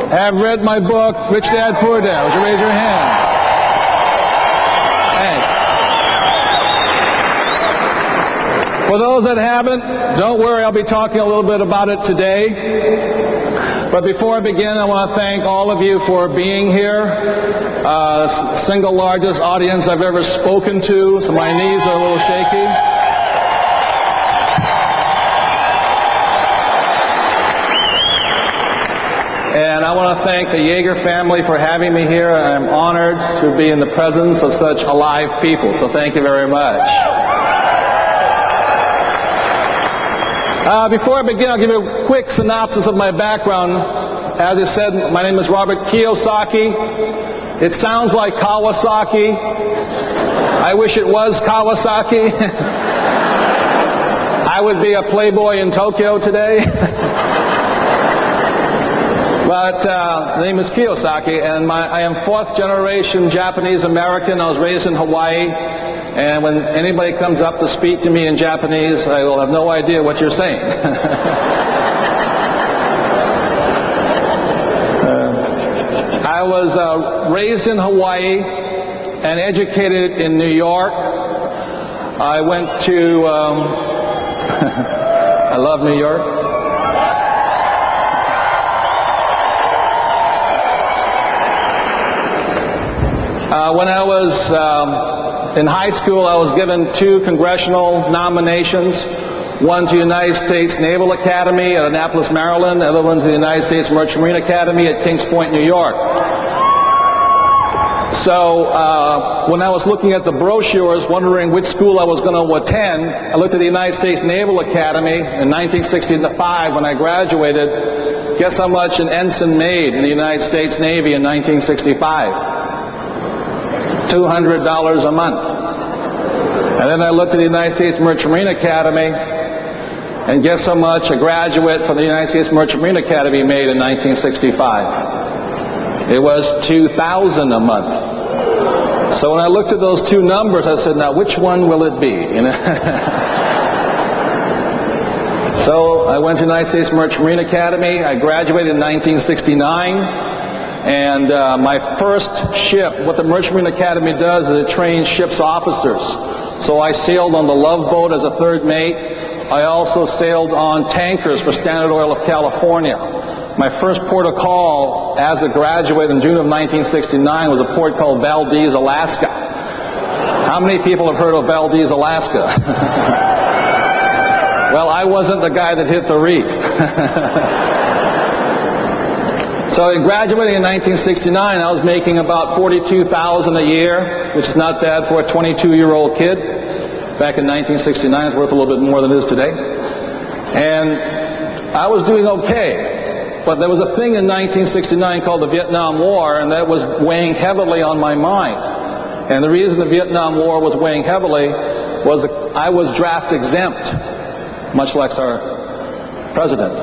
have read my book, Rich Dad, Poor Dad? Would you raise your hand? Thanks. For those that haven't, don't worry, I'll be talking a little bit about it today. But before I begin, I want to thank all of you for being here. Single largest audience I've ever spoken to, so my knees are a little shaky. And I want to thank the Yeager family for having me here. I'm honored to be in the presence of such alive people, so thank you very much. Before I begin, I'll give you a quick synopsis of my background. As I said, my name is Robert Kiyosaki. It sounds like Kawasaki. I wish it was Kawasaki. I would be a playboy in Tokyo today. But the name is Kiyosaki, and I am fourth generation Japanese American. I was raised in Hawaii. And when anybody comes up to speak to me in Japanese, I will have no idea what you're saying. I was raised in Hawaii and educated in New York. I went to, I love New York. When I was in high school, I was given 2 congressional nominations. One to the United States Naval Academy at Annapolis, Maryland. The other one to the United States Merchant Marine Academy at Kings Point, New York. So when I was looking at the brochures, wondering which school I was going to attend, I looked at the United States Naval Academy in 1965 when I graduated. Guess how much an ensign made in the United States Navy in 1965? $200 a month. And then I looked at the United States Merchant Marine Academy, and guess how much a graduate from the United States Merchant Marine Academy made in 1965? It was $2,000 a month. So when I looked at those 2 numbers, I said, now which one will it be? You know? So I went to the United States Merchant Marine Academy. I graduated in 1969. And my first ship, what the Merchant Marine Academy does is it trains ship's officers. So I sailed on the Love Boat as a 3rd mate. I also sailed on tankers for Standard Oil of California. My first port of call as a graduate in June of 1969 was a port called Valdez, Alaska. How many people have heard of Valdez, Alaska? Well, I wasn't the guy that hit the reef. So in graduating in 1969, I was making about $42,000 a year, which is not bad for a 22-year-old kid. Back in 1969, it's worth a little bit more than it is today. And I was doing okay. But there was a thing in 1969 called the Vietnam War, and that was weighing heavily on my mind. And the reason the Vietnam War was weighing heavily was that I was draft exempt, much like our president.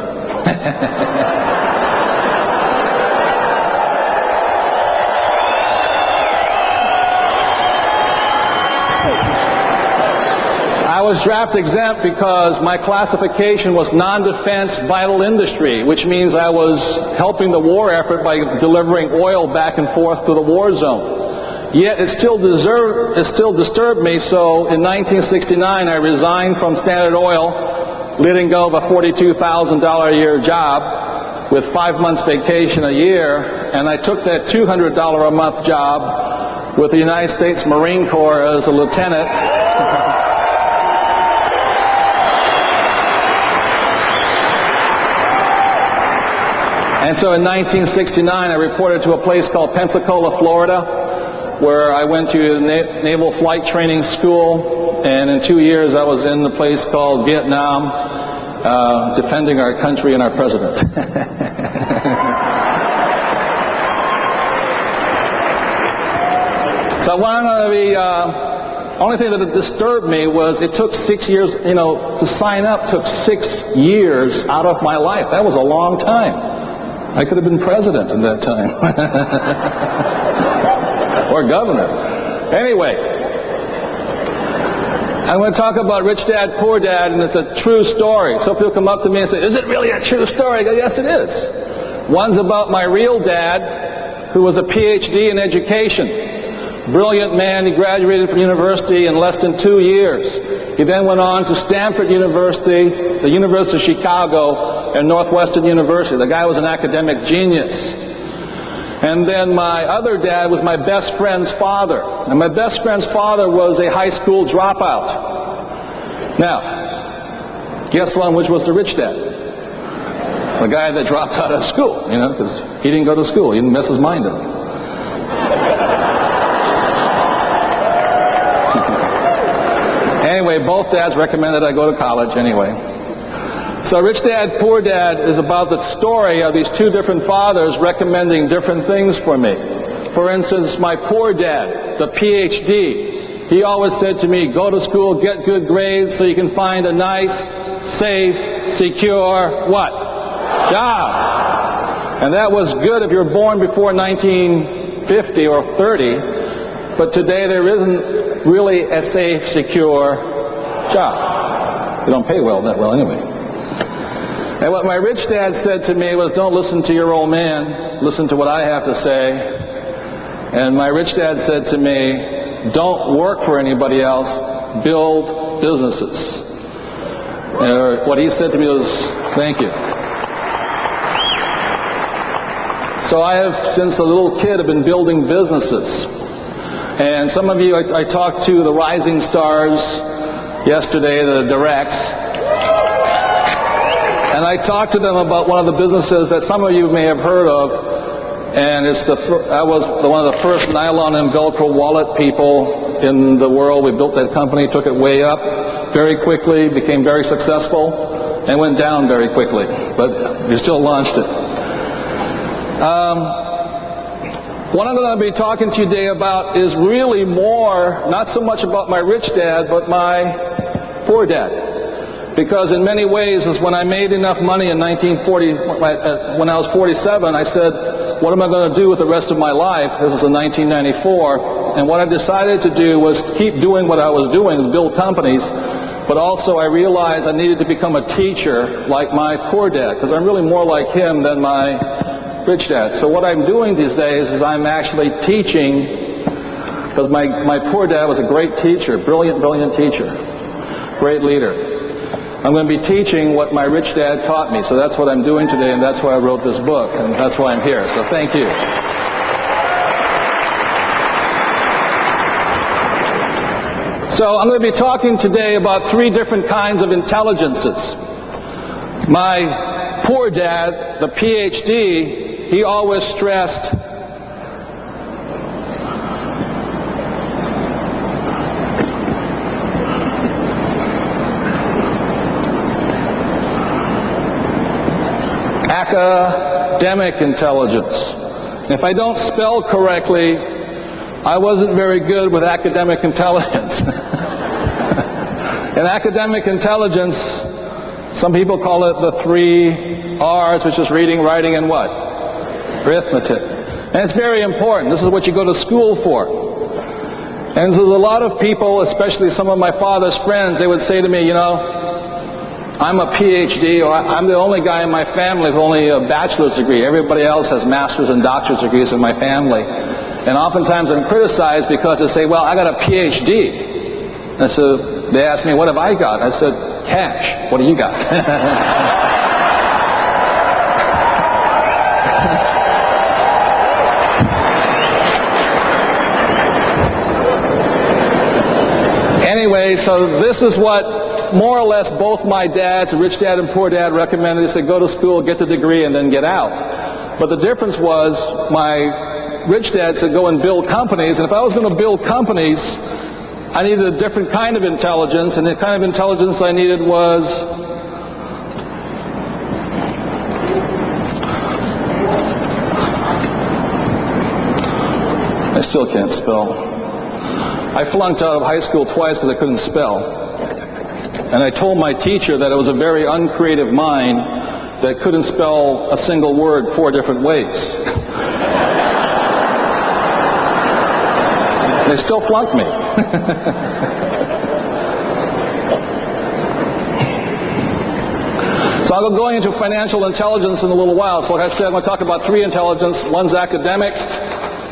I was draft exempt because my classification was non-defense vital industry, which means I was helping the war effort by delivering oil back and forth to the war zone. Yet it still disturbed me, so in 1969 I resigned from Standard Oil, letting go of a $42,000 a year job with 5 months vacation a year, and I took that $200 a month job with the United States Marine Corps as a lieutenant. And so in 1969, I reported to a place called Pensacola, Florida, where I went to Naval Flight Training School, and in 2 years I was in the place called Vietnam, defending our country and our president. So one of the only thing that disturbed me was it took 6 years, to sign up took 6 years out of my life. That was a long time. I could have been president in that time. Or governor. Anyway, I'm going to talk about Rich Dad, Poor Dad, and it's a true story. So people come up to me and say, is it really a true story? I go, yes, it is. One's about my real dad, who was a PhD in education. Brilliant man. He graduated from university in less than 2 years. He then went on to Stanford University, the University of Chicago, and Northwestern University. The guy was an academic genius. And then my other dad was my best friend's father. And my best friend's father was a high school dropout. Now, guess which was the rich dad? The guy that dropped out of school, you know, because he didn't go to school. He didn't mess his mind up. Anyway, both dads recommended I go to college anyway. So Rich Dad, Poor Dad is about the story of these two different fathers recommending different things for me. For instance, my poor dad, the PhD, he always said to me, go to school, get good grades so you can find a nice, safe, secure, what? Job. And that was good if you were born before 1950 or 30, but today there isn't really a safe, secure job. They don't pay that well anyway. And what my rich dad said to me was, don't listen to your old man, listen to what I have to say. And my rich dad said to me, don't work for anybody else, build businesses. And what he said to me was, thank you. So I have, since a little kid, have been building businesses. And some of you, I talked to the rising stars yesterday, the directs. And I talked to them about one of the businesses that some of you may have heard of, and I was one of the first nylon and Velcro wallet people in the world. We built that company, took it way up very quickly, became very successful, and went down very quickly, but we still launched it. What I'm going to be talking to you today about is really more, not so much about my rich dad, but my poor dad. Because in many ways, is when I made enough money in 1940, when I was 47, I said, what am I going to do with the rest of my life? This was in 1994. And what I decided to do was keep doing what I was doing, is build companies. But also I realized I needed to become a teacher like my poor dad, because I'm really more like him than my rich dad. So what I'm doing these days is I'm actually teaching, because my poor dad was a great teacher, brilliant teacher, great leader. I'm going to be teaching what my rich dad taught me. So that's what I'm doing today, and that's why I wrote this book, and that's why I'm here. So thank you. So I'm going to be talking today about 3 different kinds of intelligences. My poor dad, the PhD, he always stressed academic intelligence. If I don't spell correctly, I wasn't very good with academic intelligence. And academic intelligence, some people call it the 3 R's, which is reading, writing, and what? Arithmetic. And it's very important. This is what you go to school for. And there's a lot of people, especially some of my father's friends, they would say to me, you know, I'm a PhD, or I'm the only guy in my family with only a bachelor's degree. Everybody else has master's and doctor's degrees in my family. And oftentimes I'm criticized because they say, well, I got a PhD. And so they ask me, what have I got? I said, cash. What do you got? Anyway, so this is what more or less both my dads, the rich dad and poor dad, recommended. They said, go to school, get the degree, and then get out. But the difference was my rich dad said, go and build companies. And if I was going to build companies, I needed a different kind of intelligence. And the kind of intelligence I needed was I still can't spell. I flunked out of high school twice because I couldn't spell. And I told my teacher that it was a very uncreative mind that couldn't spell a single word 4 different ways. They still flunked me. So So I'll go going into financial intelligence in a little while. So like I said, I'm going to talk about three intelligence. One's academic,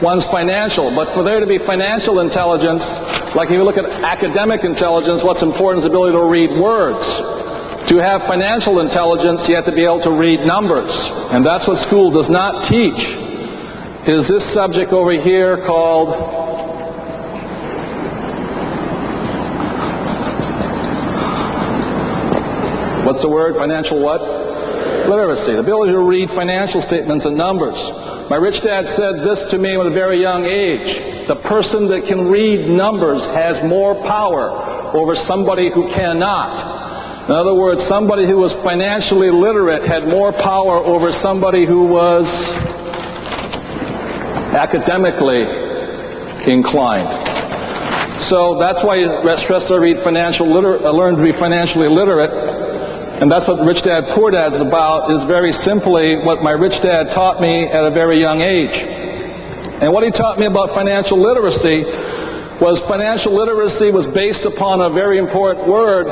one's financial. But for there to be financial intelligence, like if you look at academic intelligence, what's important is the ability to read words. To have financial intelligence, you have to be able to read numbers. And that's what school does not teach, is this subject over here called what's the word? Financial what? Literacy. The ability to read financial statements and numbers. My rich dad said this to me at a very young age. The person that can read numbers has more power over somebody who cannot. In other words, somebody who was financially literate had more power over somebody who was academically inclined. So that's why I stress I learn to be financially literate. And that's what Rich Dad, Poor Dad's about, is very simply what my rich dad taught me at a very young age. And what he taught me about financial literacy was based upon a very important word.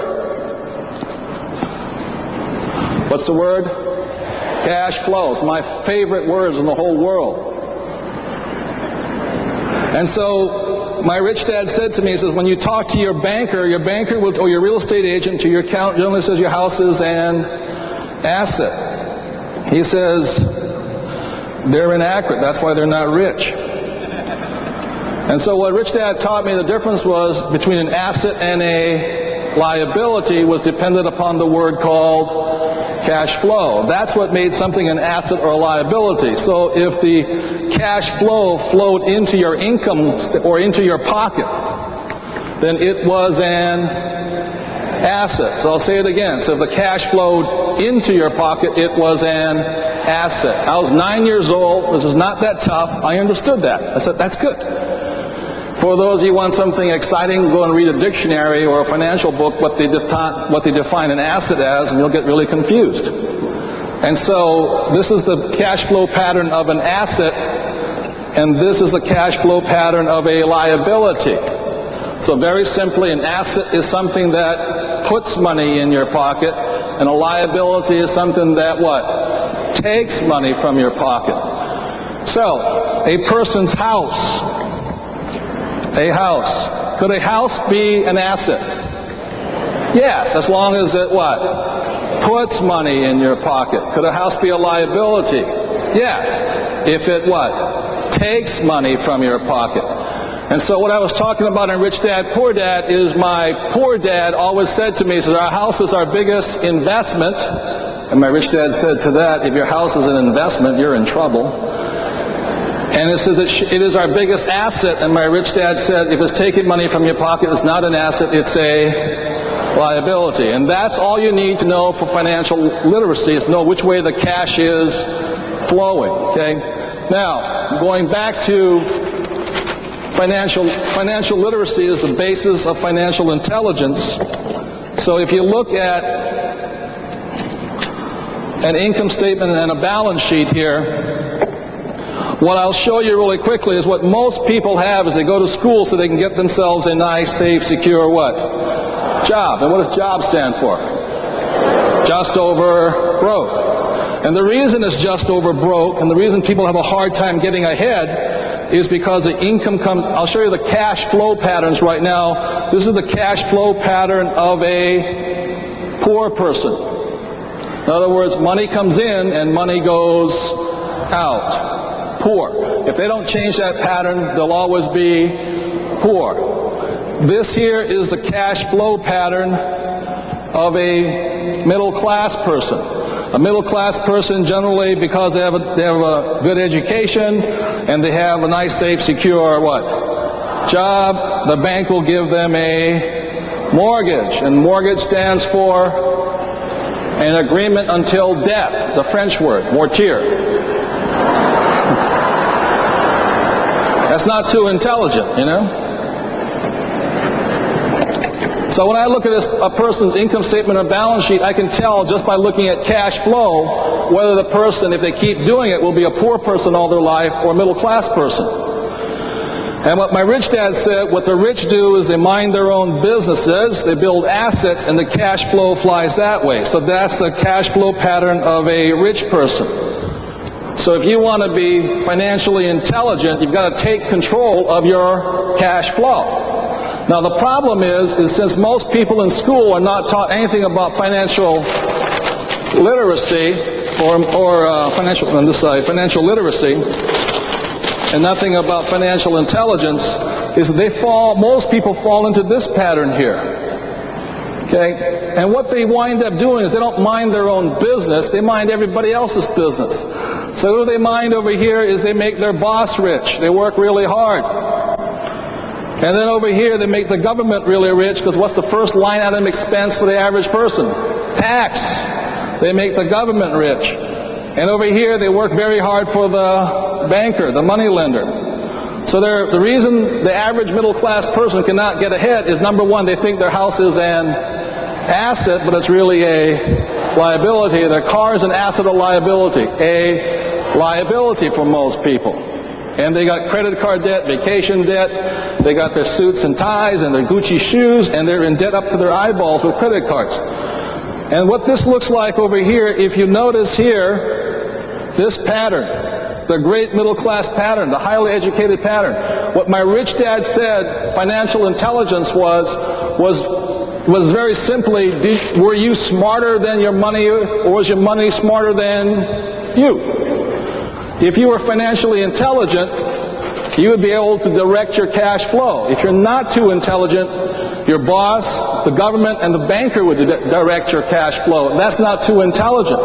What's the word? Cash flow. It's my favorite words in the whole world. And so my rich dad said to me, he says, when you talk to your banker will, or your real estate agent, to your account generally says your house is an asset. He says, they're inaccurate. That's why they're not rich. And so what rich dad taught me, the difference was between an asset and a liability was dependent upon the word called cash flow. That's what made something an asset or a liability. So if the cash flow flowed into your income or into your pocket, then it was an asset. So I'll say it again. So if the cash flowed into your pocket, it was an asset. I was 9 years old. This was not that tough. I understood that. I said, that's good. For those of you who want something exciting, go and read a dictionary or a financial book, what they define an asset as, and you'll get really confused. And so this is the cash flow pattern of an asset, and this is the cash flow pattern of a liability. So very simply, an asset is something that puts money in your pocket, and a liability is something that what? Takes money from your pocket. So, a person's house. A house. Could a house be an asset? Yes, as long as it what? Puts money in your pocket. Could a house be a liability? Yes, if it what? Takes money from your pocket. And so what I was talking about in Rich Dad, Poor Dad is my poor dad always said to me, he said, our house is our biggest investment. And my rich dad said to that, if your house is an investment, you're in trouble. And it says that it is our biggest asset, and my rich dad said, if it's taking money from your pocket, it's not an asset, it's a liability. And that's all you need to know for financial literacy, is to know which way the cash is flowing, okay? Now, going back to financial literacy is the basis of financial intelligence. So if you look at an income statement and a balance sheet here, what I'll show you really quickly is what most people have is they go to school so they can get themselves a nice, safe, secure what? Job. And what does job stand for? Just over broke. And the reason it's just over broke, and the reason people have a hard time getting ahead, is because the income comes. I'll show you the cash flow patterns right now. This is the cash flow pattern of a poor person. In other words, money comes in and money goes out. Poor. If they don't change that pattern, they'll always be poor. This here is the cash flow pattern of a middle class person. A middle class person generally, because they have a good education and they have a nice, safe, secure what? Job, the bank will give them a mortgage. And mortgage stands for an agreement until death, the French word, mortier. That's not too intelligent, you know? So when I look at a person's income statement or balance sheet, I can tell just by looking at cash flow whether the person, if they keep doing it, will be a poor person all their life or a middle class person. And what my rich dad said, what the rich do is they mind their own businesses, they build assets, and the cash flow flies that way. So that's the cash flow pattern of a rich person. So if you want to be financially intelligent, you've got to take control of your cash flow. Now the problem is since most people in school are not taught anything about financial literacy, financial literacy, and nothing about financial intelligence, is that most people fall into this pattern here. Okay? And what they wind up doing is they don't mind their own business, they mind everybody else's business. So what they mind over here is they make their boss rich. They work really hard. And then over here they make the government really rich, because what's the first line item expense for the average person? Tax. They make the government rich. And over here they work very hard for the banker, the money lender. So the reason the average middle class person cannot get ahead is, number one, they think their house is an asset, but it's really a liability. Their car is an asset or liability. A liability for most people. And they got credit card debt, vacation debt, they got their suits and ties and their Gucci shoes, and they're in debt up to their eyeballs with credit cards. And what this looks like over here, if you notice here, this pattern, the great middle class pattern, the highly educated pattern, what my rich dad said financial intelligence was very simply, were you smarter than your money, or was your money smarter than you? If you were financially intelligent, you would be able to direct your cash flow. If you're not too intelligent, your boss, the government, and the banker would direct your cash flow. That's not too intelligent.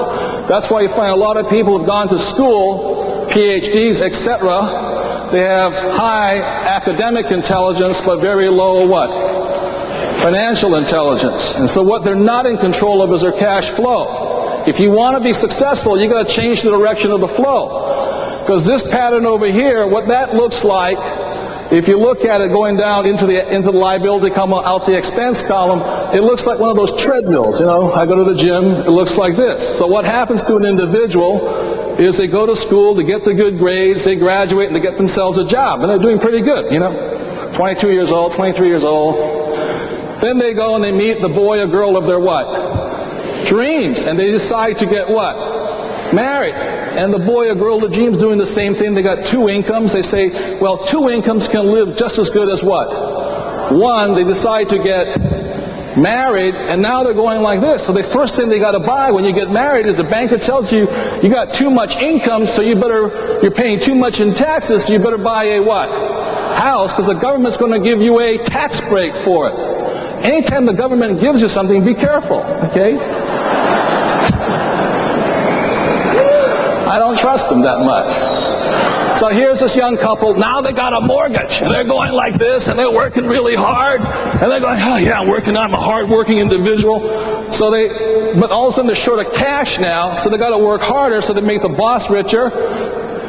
That's why you find a lot of people who have gone to school, PhDs, etc. They have high academic intelligence, but very low what? Financial intelligence. And so what they're not in control of is their cash flow. If you want to be successful, you've got to change the direction of the flow. Because this pattern over here, what that looks like, if you look at it going down into the liability column, out the expense column, it looks like one of those treadmills. You know, I go to the gym, it looks like this. So what happens to an individual is they go to school, they get the good grades, they graduate, and they get themselves a job. And they're doing pretty good, you know. 22 years old, 23 years old. Then they go and they meet the boy or girl of their what? Dreams. And they decide to get what? Married. And the boy or girl of the dreams doing the same thing. They got two incomes. They say, well, two incomes can live just as good as what? One. They decide to get married, and now they're going like this. So the first thing they got to buy when you get married is the banker tells you you got too much income, so you're paying too much in taxes, so you better buy a what? House, because the government's going to give you a tax break for it. Anytime the government gives you something, be careful, okay? I don't trust them that much. So here's this young couple, now they got a mortgage, and they're going like this, and they're working really hard, and they're going, oh yeah, I'm a hard-working individual. But all of a sudden they're short of cash now, so they got to work harder, so they make the boss richer,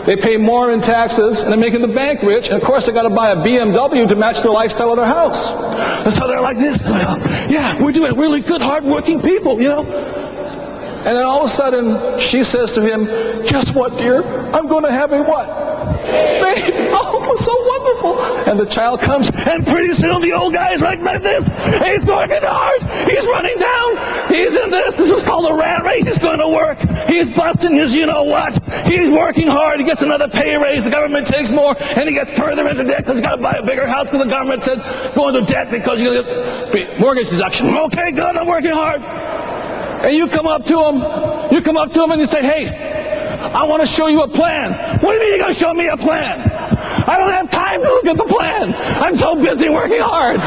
they pay more in taxes, and they're making the bank rich, and of course they got to buy a BMW to match their lifestyle of their house. And so they're like this, yeah, we're doing really good, hard-working people, you know. And then all of a sudden, she says to him, guess what, dear? I'm going to have a what? Baby. Oh, so wonderful. And the child comes, and pretty soon the old guy's like this. He's working hard. He's running down. He's in this. This is called a rat race. He's going to work. He's busting his you-know-what. He's working hard. He gets another pay raise. The government takes more, and he gets further into debt because he's got to buy a bigger house because the government said go into debt because you're going to get mortgage deduction. Okay, good. I'm working hard. And you come up to him and you say, hey, I want to show you a plan. What do you mean you're going to show me a plan? I don't have time to look at the plan. I'm so busy working hard.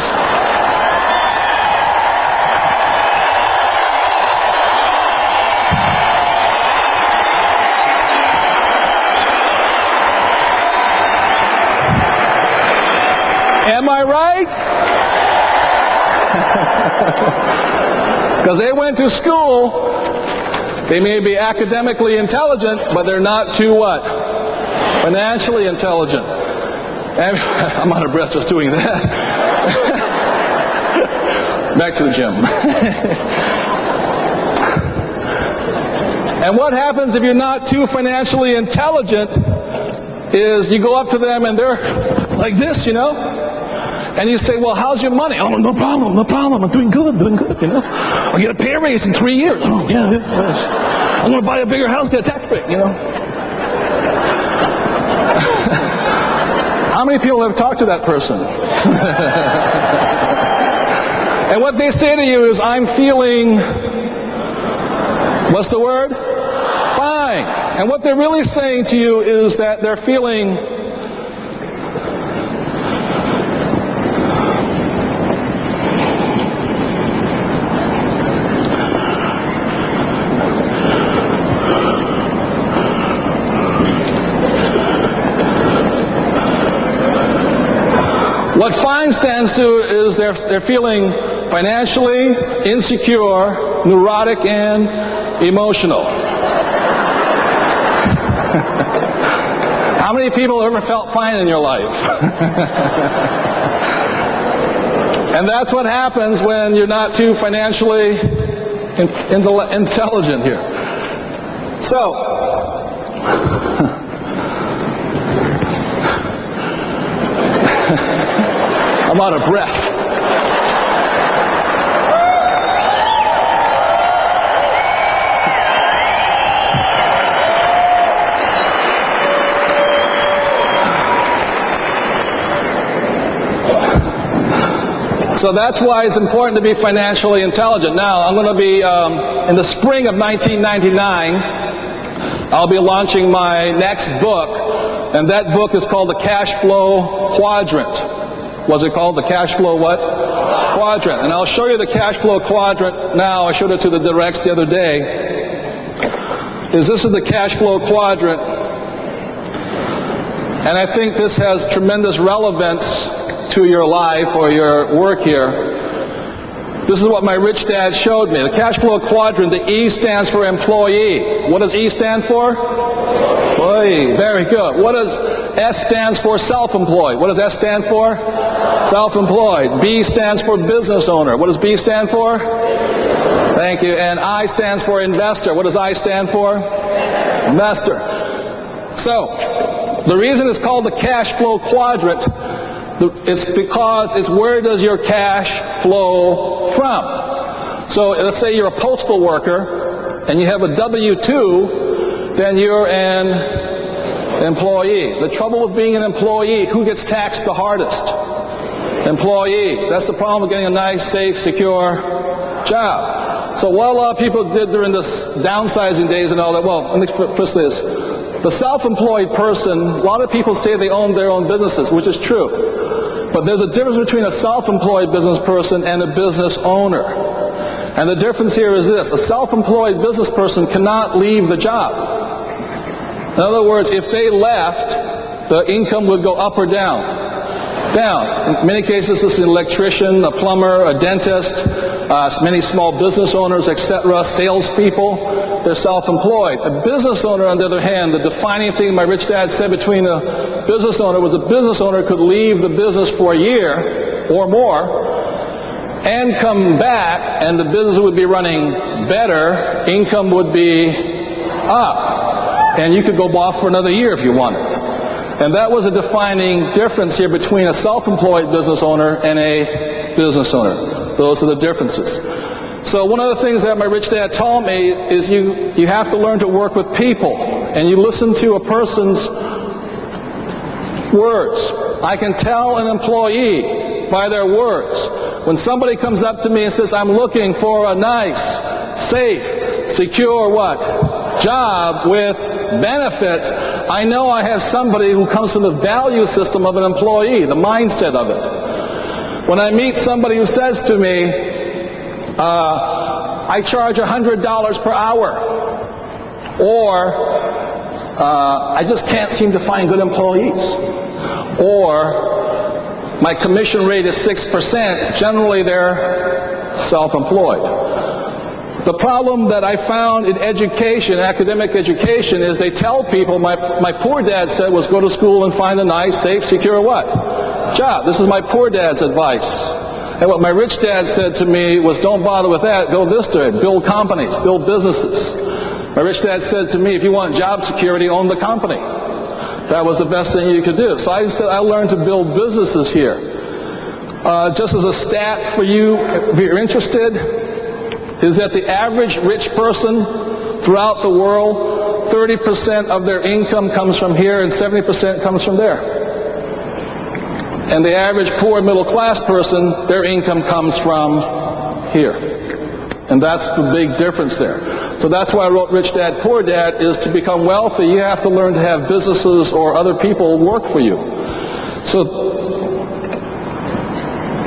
Am I right? Because they went to school, they may be academically intelligent, but they're not too what? Financially intelligent. And I'm out of breath just doing that. Back to the gym. And what happens if you're not too financially intelligent is you go up to them and they're like this, you know. And you say, well, how's your money? Oh, no problem, I'm doing good, you know. I'll get a pay raise in 3 years. Oh, yeah, yes. I'm going to buy a bigger house, get a tax break, you know. How many people have talked to that person? And what they say to you is, I'm feeling, what's the word? Fine. And what they're really saying to you is that they're feeling what FINE stands to is they're feeling financially insecure, neurotic, and emotional. How many people ever felt fine in your life? And that's what happens when you're not too financially intelligent here. So, I'm out of breath. So that's why it's important to be financially intelligent. Now, I'm going to be, in the spring of 1999, I'll be launching my next book, and that book is called the Cashflow Quadrant. What's it called? The Cashflow what? Quadrant. And I'll show you the Cashflow Quadrant now. I showed it to the directs the other day. This is the Cashflow Quadrant. And I think this has tremendous relevance to your life or your work here. This is what my rich dad showed me. The cash flow quadrant, the E stands for employee. What does E stand for? Employee. Very good. What does S stands for? Self-employed. What does S stand for? Self-employed. B stands for business owner. What does B stand for? Thank you. And I stands for investor. What does I stand for? Investor. So, the reason it's called the cash flow quadrant, it's because it's where does your cash flow from. So let's say you're a postal worker and you have a W-2, then you're an employee. The trouble with being an employee, who gets taxed the hardest? Employees. That's the problem with getting a nice, safe, secure job. So what a lot of people did during this downsizing days and all that, well, let me first say this. The self-employed person, a lot of people say they own their own businesses, which is true. But there's a difference between a self-employed business person and a business owner. And the difference here is this. A self-employed business person cannot leave the job. In other words, if they left, the income would go up or down. Down. In many cases, this is an electrician, a plumber, a dentist, many small business owners, etc., salespeople. They're self-employed. A business owner, on the other hand, the defining thing my rich dad said between a business owner was a business owner could leave the business for a year or more and come back, and the business would be running better, income would be up, and you could go off for another year if you wanted. And that was a defining difference here between a self-employed business owner and a business owner. Those are the differences. So one of the things that my rich dad taught me is you have to learn to work with people, and you listen to a person's words. I can tell an employee by their words. When somebody comes up to me and says, I'm looking for a nice, safe, secure what? Job with benefits, I know I have somebody who comes from the value system of an employee, the mindset of it. When I meet somebody who says to me, I charge $100 per hour, or I just can't seem to find good employees, or my commission rate is 6%, generally they're self-employed. The problem that I found in education, academic education, is they tell people, my poor dad said was go to school and find a nice, safe, secure what? Job. This is my poor dad's advice. And what my rich dad said to me was don't bother with that, go this way, build companies, build businesses. My rich dad said to me, if you want job security, own the company. That was the best thing you could do. So I learned to build businesses here. Just as a stat for you, if you're interested, is that the average rich person throughout the world, 30% of their income comes from here and 70% comes from there. And the average poor middle class person, their income comes from here. And that's the big difference there. So that's why I wrote Rich Dad, Poor Dad, is to become wealthy, you have to learn to have businesses or other people work for you. So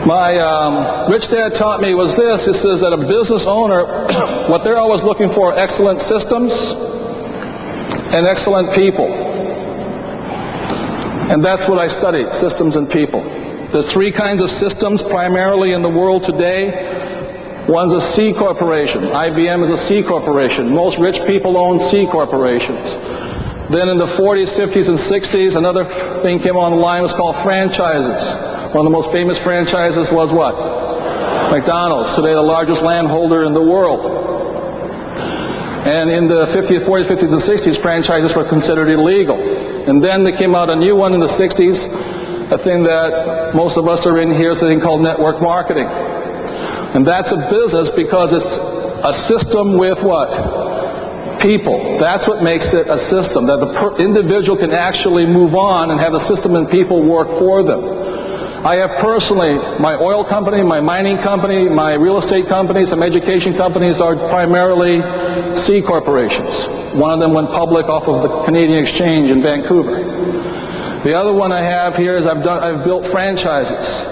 my Rich Dad taught me was this. It says that a business owner, what they're always looking for are excellent systems and excellent people. And that's what I studied, systems and people. There's three kinds of systems primarily in the world today. One's a C corporation. IBM is a C corporation. Most rich people own C corporations. Then in the 40s, 50s, and 60s, another thing came on the line. It was called franchises. One of the most famous franchises was what? McDonald's, today the largest landholder in the world. And in the 50s, 40s, 50s, and 60s, franchises were considered illegal. And then there came out a new one in the 60s, a thing that most of us are in here, it's a thing called network marketing. And that's a business because it's a system with what? People. That's what makes it a system, that the individual can actually move on and have a system and people work for them. I have personally, my oil company, my mining company, my real estate company, some education companies are primarily C corporations. One of them went public off of the Canadian Exchange in Vancouver. The other one I have here is I've built franchises.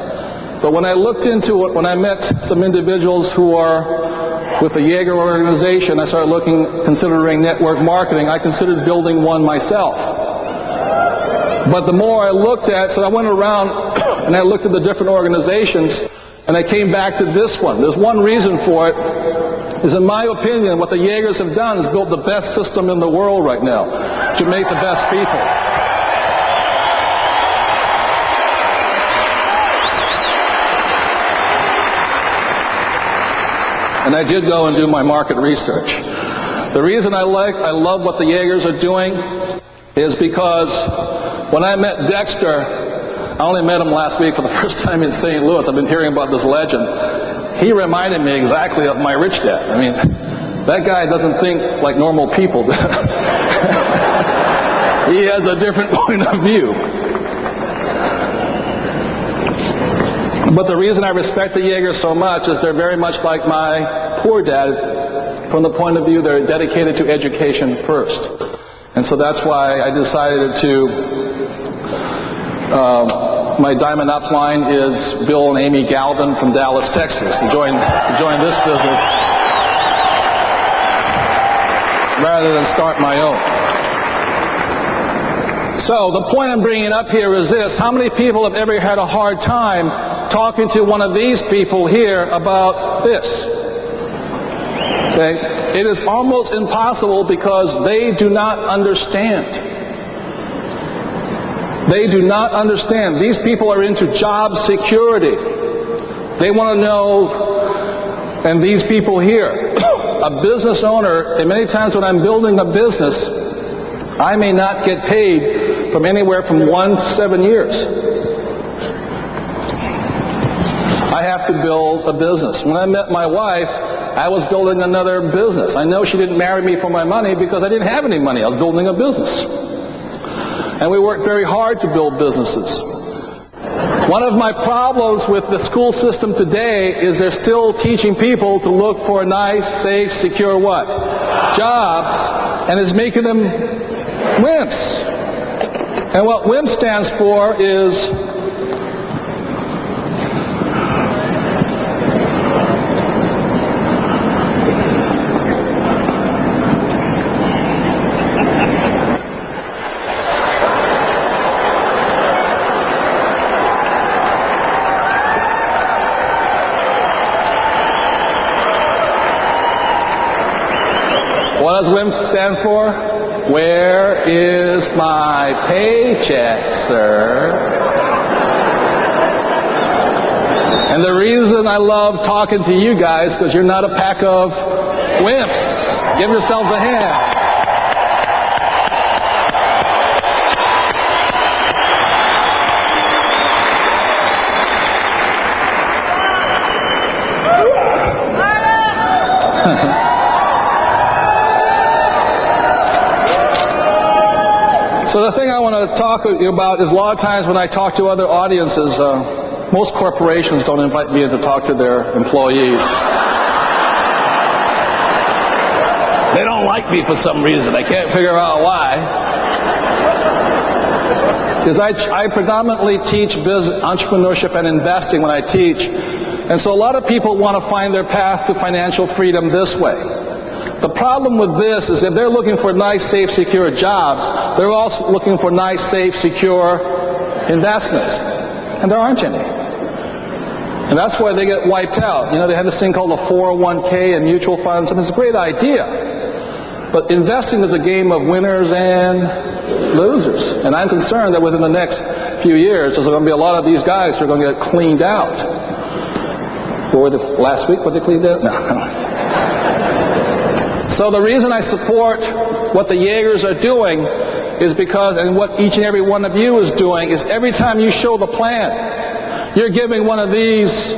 But when I looked into it, when I met some individuals who are with the Jaeger organization, I started considering network marketing. I considered building one myself. But the more I looked at, so I went around and I looked at the different organizations, and I came back to this one. There's one reason for it, is in my opinion, what the Jaegers have done is built the best system in the world right now to make the best people. And I did go and do my market research. The reason I love what the Jaegers are doing is because when I met Dexter, I only met him last week for the first time in St. Louis. I've been hearing about this legend. He reminded me exactly of my rich dad. I mean, that guy doesn't think like normal people do. He has a different point of view. But the reason I respect the Jaegers so much is they're very much like my poor dad from the point of view they're dedicated to education first. And so that's why I decided to, my Diamond Up line is Bill and Amy Galvin from Dallas, Texas, to join this business rather than start my own. So the point I'm bringing up here is this. How many people have ever had a hard time talking to one of these people here about this? Okay? It is almost impossible because they do not understand. They do not understand. These people are into job security. They want to know, and these people here, a business owner, and many times when I'm building a business, I may not get paid from anywhere from 1 to 7 years. I have to build a business. When I met my wife, I was building another business. I know she didn't marry me for my money because I didn't have any money. I was building a business. And we worked very hard to build businesses. One of my problems with the school system today is they're still teaching people to look for nice, safe, secure what? Jobs. And it's making them wimps. And what WIMP stands for is what does WIMP stand for? Where is my paycheck, sir? And the reason I love talking to you guys, because you're not a pack of wimps. Give yourselves a hand. So the thing I want to talk to you about is a lot of times when I talk to other audiences, most corporations don't invite me in to talk to their employees. They don't like me for some reason. I can't figure out why. Because I predominantly teach business, entrepreneurship and investing when I teach. And so a lot of people want to find their path to financial freedom this way. The problem with this is if they're looking for nice, safe, secure jobs, they're also looking for nice, safe, secure investments. And there aren't any. And that's why they get wiped out. You know, they have this thing called a 401k and mutual funds, and it's a great idea. But investing is a game of winners and losers. And I'm concerned that within the next few years, there's going to be a lot of these guys who are going to get cleaned out. Or last week, what they cleaned out? No. So the reason I support what the Jaegers are doing is because, and what each and every one of you is doing, is every time you show the plan, you're giving one of these,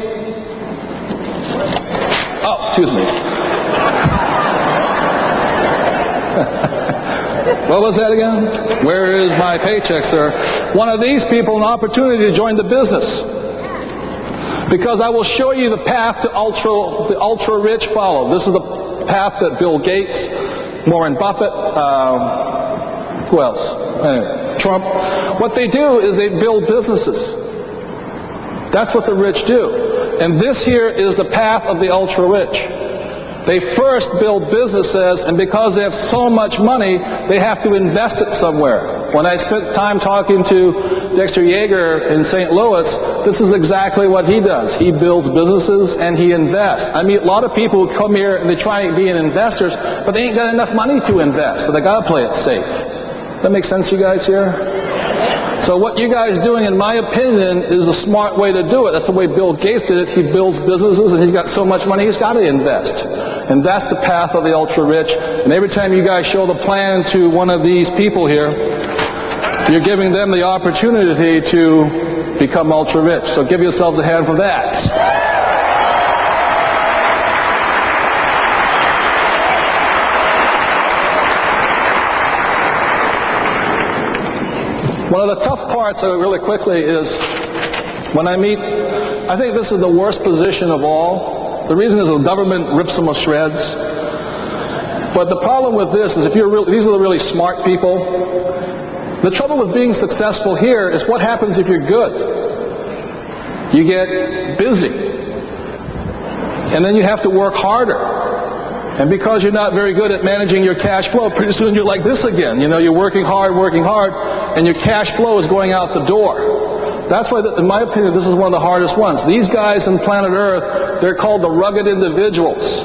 oh, excuse me. What was that again? Where is my paycheck, sir? One of these people an opportunity to join the business. Because I will show you the path to the ultra rich follow. This is the path that Bill Gates, Warren Buffett, who else? Anyway, Trump. What they do is they build businesses. That's what the rich do. And this here is the path of the ultra rich. They first build businesses, and because they have so much money, they have to invest it somewhere. When I spent time talking to Dexter Jaeger in St. Louis, this is exactly what he does. He builds businesses and he invests. I meet a lot of people who come here and they try to be investors, but they ain't got enough money to invest, so they got to play it safe. That makes sense to you guys here? So what you guys are doing, in my opinion, is a smart way to do it. That's the way Bill Gates did it. He builds businesses and he's got so much money, he's got to invest. And that's the path of the ultra-rich. And every time you guys show the plan to one of these people here, you're giving them the opportunity to become ultra-rich. So give yourselves a hand for that. One of the tough parts, really quickly, is when I meet, I think this is the worst position of all. The reason is the government rips them to shreds. But the problem with this is if you're these are the really smart people. The trouble with being successful here is what happens if you're good. You get busy. And then you have to work harder. And because you're not very good at managing your cash flow, pretty soon you're like this again. You know, you're working hard, and your cash flow is going out the door. That's why, in my opinion, this is one of the hardest ones. These guys on planet Earth, they're called the rugged individuals.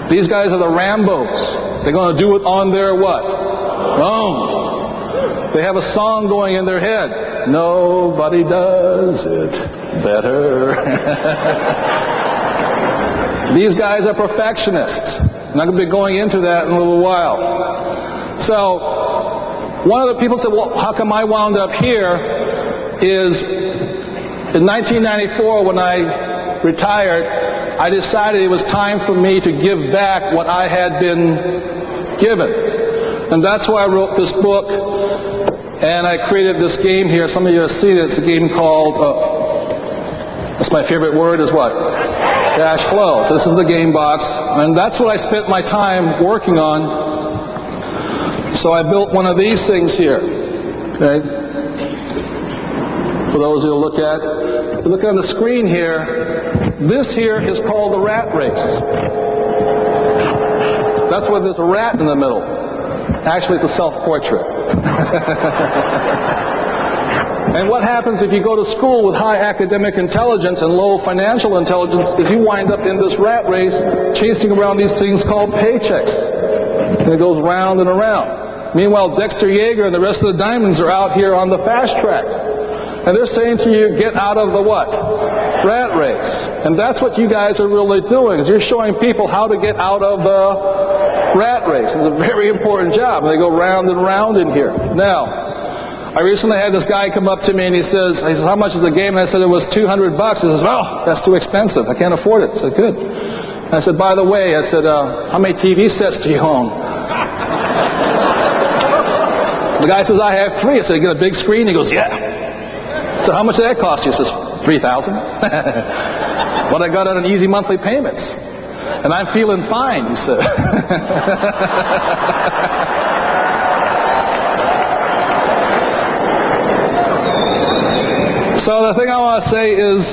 These guys are the Rambos. They're going to do it on their what? Own. They have a song going in their head. Nobody does it better. These guys are perfectionists. I'm not going to be going into that in a little while. So, one of the people said, well, how come I wound up here? Is in 1994 when I retired, I decided it was time for me to give back what I had been given. And that's why I wrote this book, and I created this game here. Some of you have seen it. It's a game called, that's my favorite word, is what? Cash flow. So this is the game box, and that's what I spent my time working on. So I built one of these things here. Okay? For those who look at, if you look on the screen here, this here is called the rat race. That's where there's a rat in the middle. Actually, it's a self-portrait. And what happens if you go to school with high academic intelligence and low financial intelligence is you wind up in this rat race chasing around these things called paychecks. And it goes round and around. Meanwhile, Dexter Jaeger and the rest of the diamonds are out here on the fast track. And they're saying to you, get out of the what? Rat race. And that's what you guys are really doing, is you're showing people how to get out of the rat race. It's a very important job. And they go round and round in here. Now, I recently had this guy come up to me and he says, how much is the game? And I said it was $200. He says, oh, that's too expensive. I can't afford it. I said, good. I said, by the way, I said, how many TV sets do you own? The guy says, I have 3. I said, get a big screen? He goes, yeah. So how much did that cost you? He says, $3,000. But I got it on easy monthly payments. And I'm feeling fine, he said. So the thing I want to say is,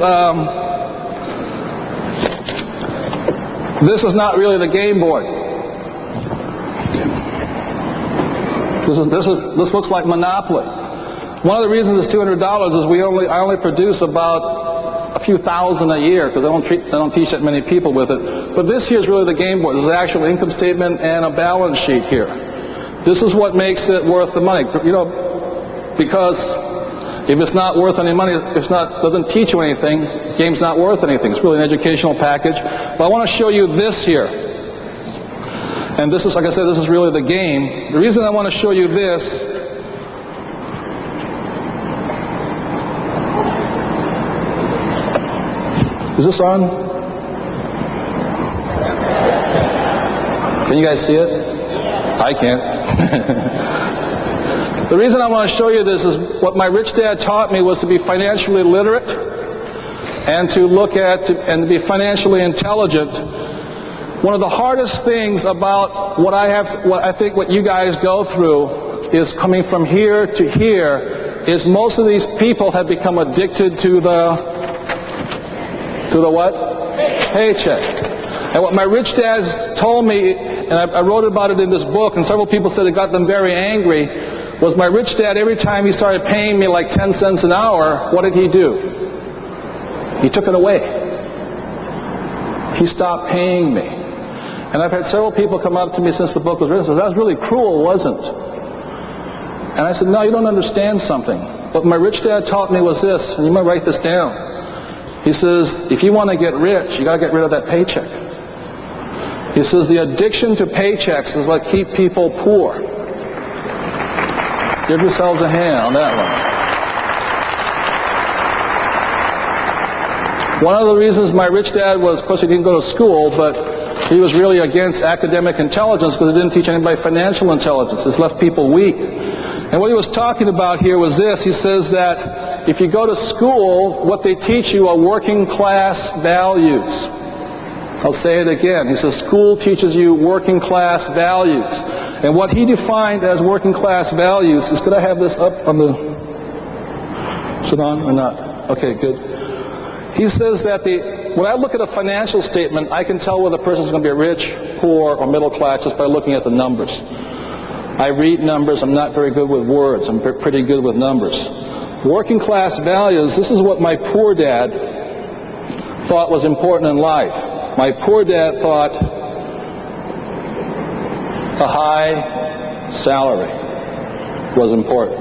this is not really the game board. This looks like Monopoly. One of the reasons it's $200 is I only produce about a few thousand a year because I don't teach that many people with it. But this here is really the game board. This is an actual income statement and a balance sheet here. This is what makes it worth the money. You know, because if it's not worth any money, doesn't teach you anything, the game's not worth anything. It's really an educational package. But I want to show you this here. And this is, like I said, this is really the game. The reason I want to show you this is this on? Can you guys see it? I can't. The reason I want to show you this is what my rich dad taught me was to be financially literate and to look at and to be financially intelligent. One of the hardest things about what I think what you guys go through is coming from here to here is most of these people have become addicted to the what? Paycheck. And what my rich dads told me, and I wrote about it in this book, and several people said it got them very angry, was my rich dad, every time he started paying me like 10 cents an hour, what did he do? He took it away. He stopped paying me. And I've had several people come up to me since the book was written and say, that was really cruel, wasn't it? And I said, no, you don't understand something. What my rich dad taught me was this, and you might write this down. He says, if you want to get rich, you got to get rid of that paycheck. He says, the addiction to paychecks is what keeps people poor. Give yourselves a hand on that one. One of the reasons my rich dad was, of course he didn't go to school, but he was really against academic intelligence because it didn't teach anybody financial intelligence. It's left people weak. And what he was talking about here was this. He says that if you go to school, what they teach you are working class values. I'll say it again. He says school teaches you working class values. And what he defined as working class values is, could I have this up on the, is it on or not? Okay, good. He says that when I look at a financial statement, I can tell whether a person's going to be rich, poor, or middle class just by looking at the numbers. I read numbers. I'm not very good with words. I'm pretty good with numbers. Working class values, this is what my poor dad thought was important in life. My poor dad thought a high salary was important.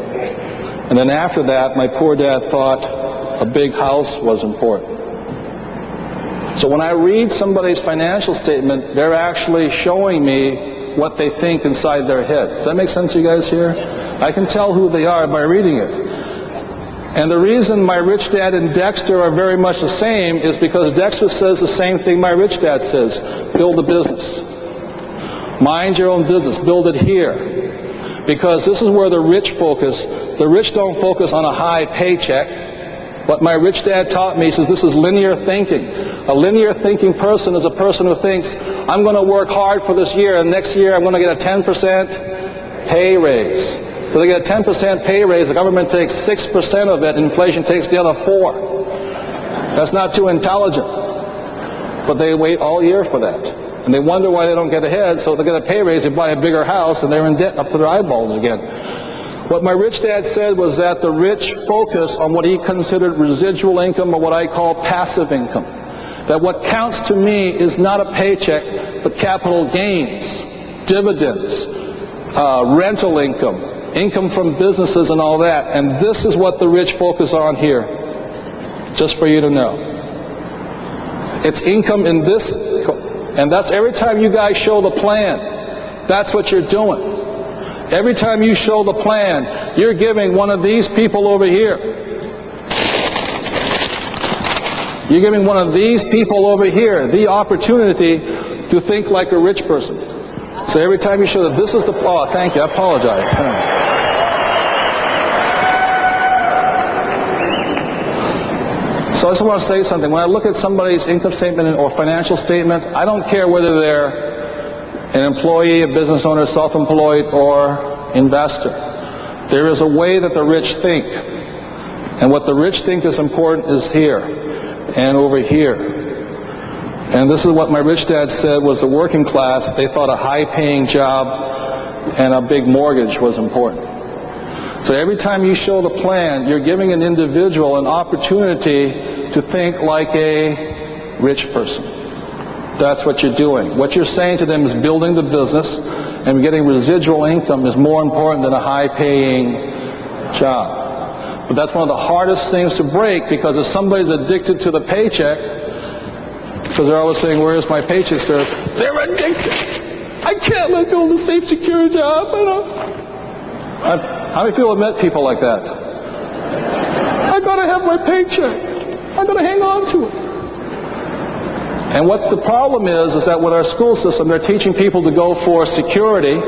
And then after that, my poor dad thought a big house was important. So when I read somebody's financial statement, they're actually showing me what they think inside their head. Does that make sense to you guys here? I can tell who they are by reading it. And the reason my rich dad and Dexter are very much the same is because Dexter says the same thing my rich dad says. Build a business. Mind your own business. Build it here. Because this is where the rich focus. The rich don't focus on a high paycheck. What my rich dad taught me, he says, this is linear thinking. A linear thinking person is a person who thinks, I'm going to work hard for this year, and next year I'm going to get a 10% pay raise. So they get a 10% pay raise, the government takes 6% of it, and inflation takes the other 4%. That's not too intelligent. But they wait all year for that. And they wonder why they don't get ahead, so they get a pay raise, they buy a bigger house, and they're in debt up to their eyeballs again. What my rich dad said was that the rich focus on what he considered residual income, or what I call passive income. That what counts to me is not a paycheck, but capital gains, dividends, rental income, income from businesses and all that. And this is what the rich focus on here, just for you to know. It's income in this, and that's every time you guys show the plan, that's what you're doing. Every time you show the plan, you're giving one of these people over here You're giving one of these people over here the opportunity to think like a rich person. So every time you show that this is the... Oh, thank you. I apologize. So I just want to say something. When I look at somebody's income statement or financial statement, I don't care whether they're an employee, a business owner, self-employed, or investor. There is a way that the rich think. And what the rich think is important is here and over here. And this is what my rich dad said was the working class. They thought a high-paying job and a big mortgage was important. So every time you show the plan, you're giving an individual an opportunity to think like a rich person. That's what you're doing. What you're saying to them is building the business, and getting residual income is more important than a high-paying job. But that's one of the hardest things to break, because if somebody's addicted to the paycheck, because they're always saying, "Where's my paycheck, sir?" They're addicted. I can't let go of the safe, secure job. How many people have met people like that? I gotta have my paycheck. I gotta hang on to it. And what the problem is that with our school system, they're teaching people to go for security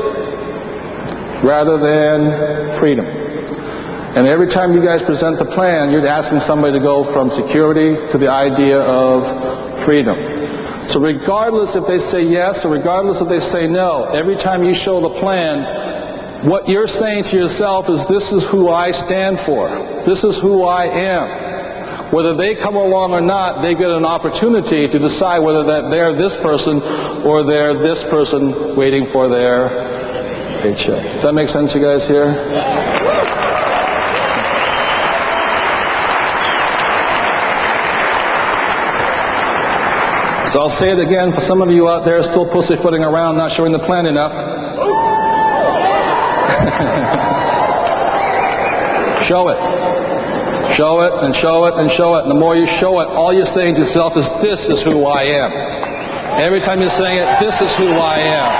rather than freedom. And every time you guys present the plan, you're asking somebody to go from security to the idea of freedom. So regardless if they say yes or regardless if they say no, every time you show the plan, what you're saying to yourself is, this is who I stand for. This is who I am. Whether they come along or not, they get an opportunity to decide whether that they're this person or they're this person waiting for their paycheck. Does that make sense, you guys here? So I'll say it again for some of you out there still pussyfooting around, not showing the plan enough. Show it. Show it and show it and show it. And the more you show it, all you're saying to yourself is, this is who I am. Every time you're saying it, this is who I am.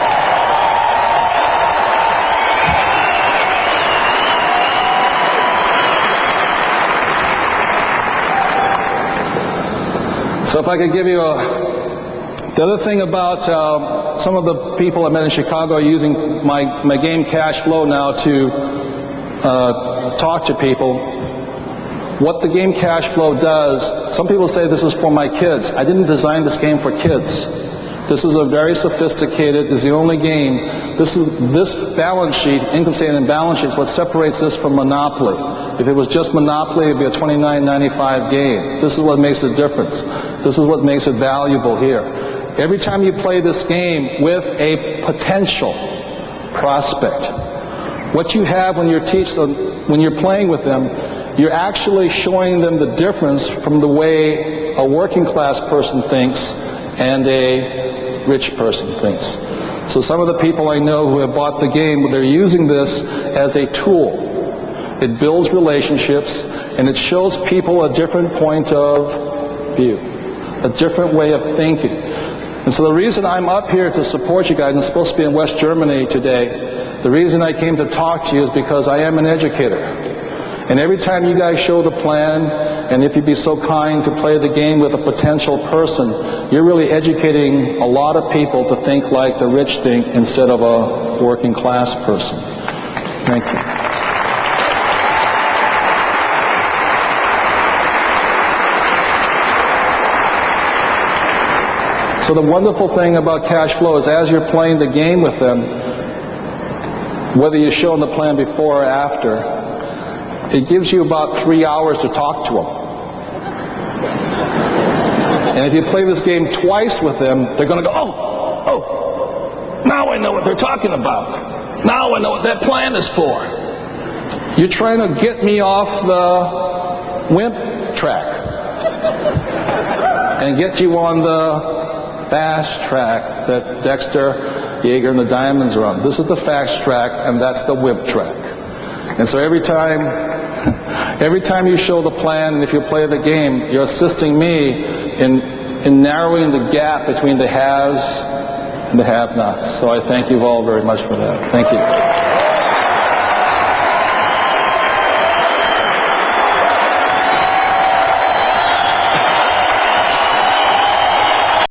So if I could give you the other thing about some of the people I met in Chicago are using my game Cashflow now to talk to people. What the game Cashflow does, some people say this is for my kids. I didn't design this game for kids. This is a very sophisticated, is the only game. This balance sheet, income statement and balance sheet, is what separates this from Monopoly. If it was just Monopoly, it would be a $29.95 game. This is what makes the difference. This is what makes it valuable here. Every time you play this game with a potential prospect, what you have when you're playing with them, you're actually showing them the difference from the way a working class person thinks and a rich person thinks. So some of the people I know who have bought the game, they're using this as a tool. It builds relationships, and it shows people a different point of view, a different way of thinking. And so the reason I'm up here to support you guys, I'm supposed to be in West Germany today, the reason I came to talk to you is because I am an educator. And every time you guys show the plan, and if you'd be so kind to play the game with a potential person, you're really educating a lot of people to think like the rich think instead of a working class person. Thank you. So the wonderful thing about Cashflow is as you're playing the game with them, whether you're showing the plan before or after, it gives you about 3 hours to talk to them. And if you play this game twice with them, they're going to go, oh, now I know what they're talking about. Now I know what that plan is for. You're trying to get me off the wimp track and get you on the fast track that Dexter, Yeager, and the Diamonds are on. This is the fast track, and that's the wimp track. And so every time you show the plan, and if you play the game, you're assisting me in narrowing the gap between the haves and the have-nots. So I thank you all very much for that. Thank you.